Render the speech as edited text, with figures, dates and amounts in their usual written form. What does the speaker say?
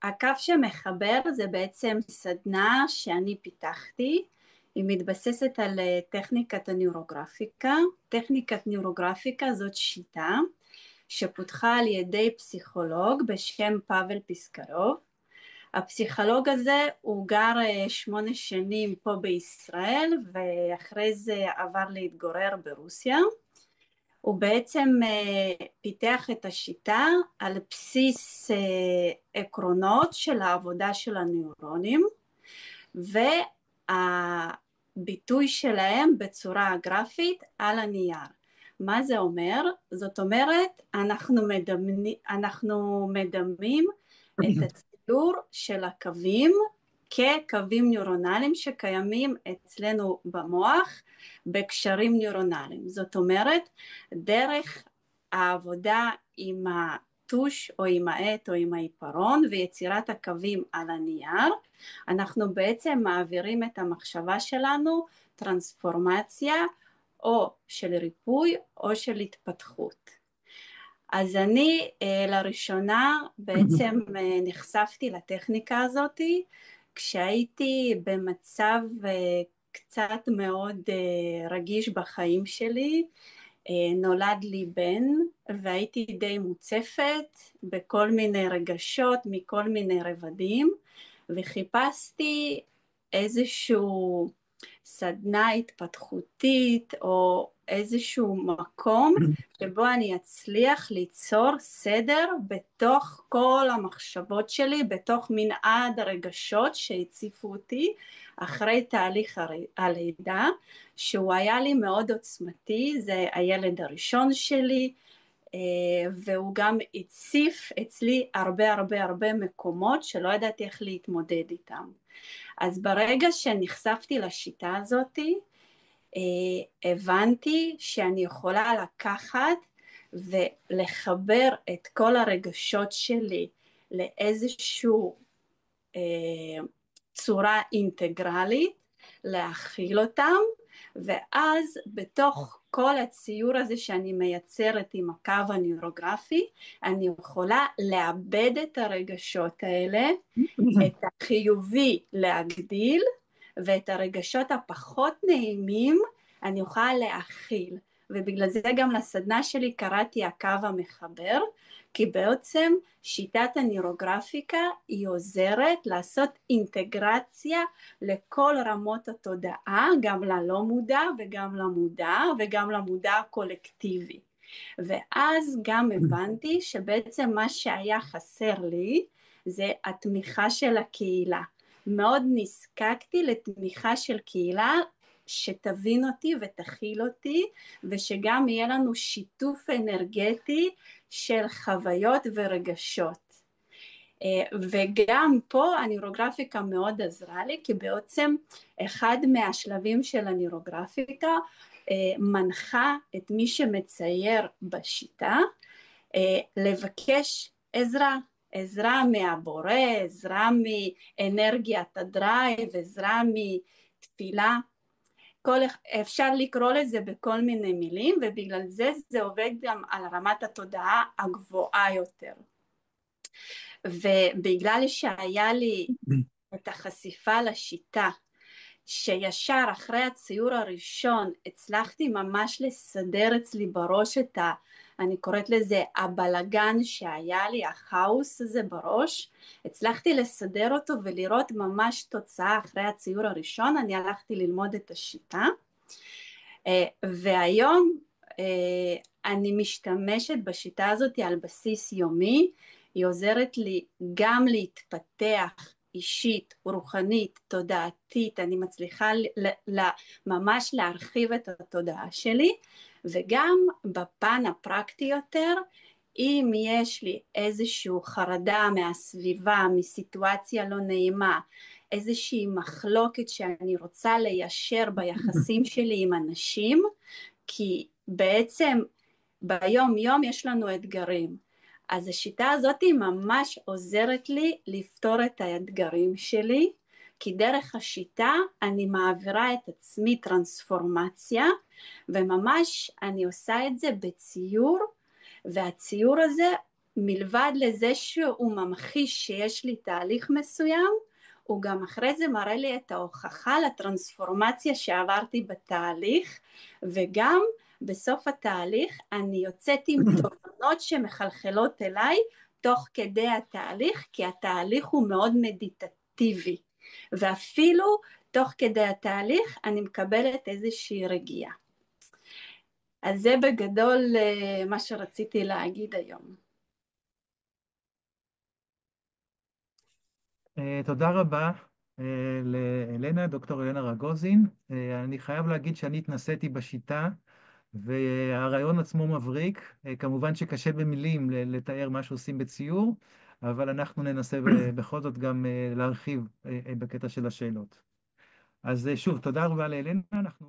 הקו שמחבר זה בעצם סדנה שאני פיתחתי, היא מתבססת על טכניקת הנוירוגרפיקה. טכניקת נוירוגרפיקה זאת שיטה שפותחה על ידי פסיכולוג בשם פאבל פיסקרוב. הפסיכולוג הזה הוא גר 8 שנים פה בישראל, ואחרי זה עבר להתגורר ברוסיה. הוא בעצם פיתח את השיטה על בסיס עקרונות של העבודה של הנוירונים, והביטוי שלהם בצורה גרפית על הנייר. מה זה אומר? זאת אומרת, אנחנו מדמים את הציור של הקווים כקווים נוירונליים שקיימים אצלנו במוח בקשרים נוירונליים. זאת אומרת, דרך העבודה עם הטוש או עם העט או עם העיפרון ויצירת הקווים על הנייר, אנחנו בעצם מעבירים את המחשבה שלנו טרנספורמציה או של ריפוי או של התפתחות. אז אני לראשונה בעצם נחשפתי לטכניקה הזאת כשהייתי במצב קצת מאוד רגיש בחיים שלי. נולד לי בן והייתי די מוצפת בכל מיני רגשות מכל מיני רבדים, וחיפשתי איזשהו סדנה התפתחותית או איזשהו מקום שבו אני אצליח ליצור סדר בתוך כל המחשבות שלי, בתוך מנעד הרגשות שהציפו אותי אחרי תהליך הלידה, שהוא היה לי מאוד עוצמתי. זה הילד הראשון שלי, והוא גם הציף אצלי הרבה מקומות שלא ידעתי איך להתמודד איתם. אז ברגע שנחשפתי לשיטה הזאת, הבנתי שאני יכולה לקחת ולחבר את כל הרגשות שלי לאיזשהו צורה אינטגרלית, להכיל אותם, ואז בתוך כל הציור הזה שאני מייצרת עם הקו הנוירוגרפי, אני יכולה לאבד את הרגשות האלה, את החיובי להגדיל, ואת הרגשות הפחות נעימים אני אוכל להכיל. ובגלל זה גם לסדנה שלי קראתי הקו המחבר, כי בעצם שיטת הנוירוגרפיקה היא עוזרת לעשות אינטגרציה לכל רמות התודעה, גם ללא מודע וגם למודע וגם למודע הקולקטיבי. ואז גם הבנתי שבעצם מה שהיה חסר לי זה התמיכה של הקהילה. מאוד נזקקתי לתמיכה של קהילה שתבין אותי ותכיל אותי, ושגם יהיה לנו שיתוף אנרגטי של חוויות ורגשות. וגם פה הנוירוגרפיקה מאוד עזרה לי, כי בעצם אחד מהשלבים של הנוירוגרפיקה מנחה את מי שמצייר בשיטה לבקש עזרה מהבורא, עזרה מאנרגיית הדרייב, עזרה מתפילה. אפשר לקרוא לזה בכל מיני מילים, ובגלל זה זה עובד גם על רמת התודעה הגבוהה יותר. ובגלל שהיה לי את החשיפה לשיטה, שישר אחרי הציור הראשון הצלחתי ממש לסדר אצלי בראש אני קוראת לזה הבלגן שהיה לי, החאוס הזה בראש, הצלחתי לסדר אותו ולראות ממש תוצאה אחרי הציור הראשון. אני הלכתי ללמוד את השיטה, והיום אני משתמשת בשיטה הזאת על בסיס יומי. היא עוזרת לי גם להתפתח אישית, רוחנית, תודעתית. אני מצליחה ממש להרחיב את התודעה שלי, וגם בפן הפרקטי יותר, אם יש לי איזושהי חרדה מהסביבה, מסיטואציה לא נעימה, איזושהי מחלוקת שאני רוצה ליישר ביחסים שלי עם אנשים, כי בעצם ביום יום יש לנו אתגרים, אז השיטה הזאת ממש עוזרת לי לפתור את האתגרים שלי, כי דרך השיטה אני מעבירה את עצמי טרנספורמציה, וממש אני עושה את זה בציור, והציור הזה מלבד לזה שהוא ממחיש שיש לי תהליך מסוים, הוא גם אחרי זה מראה לי את ההוכחה לטרנספורמציה שעברתי בתהליך, וגם בסוף התהליך אני יוצאת עם תובנות שמחלחלות אליי תוך כדי התהליך, כי התהליך הוא מאוד מדיטטיבי, ואפילו תוך כדי התהליך אני מקבלת איזושהי רגיעה. אז זה בגדול מה שרציתי להגיד היום. תודה רבה לאלנה, דוקטור אלנה רגוזין. אני חייב להגיד שאני התנסיתי בשיטה, והרעיון עצמו מבריק. כמובן שקשה במילים לתאר מה שעושים בציור, אבל אנחנו ננסה בכל זאת גם להרחיב בקטע של השאלות. אז שוב, תודה רבה לאלנה. אנחנו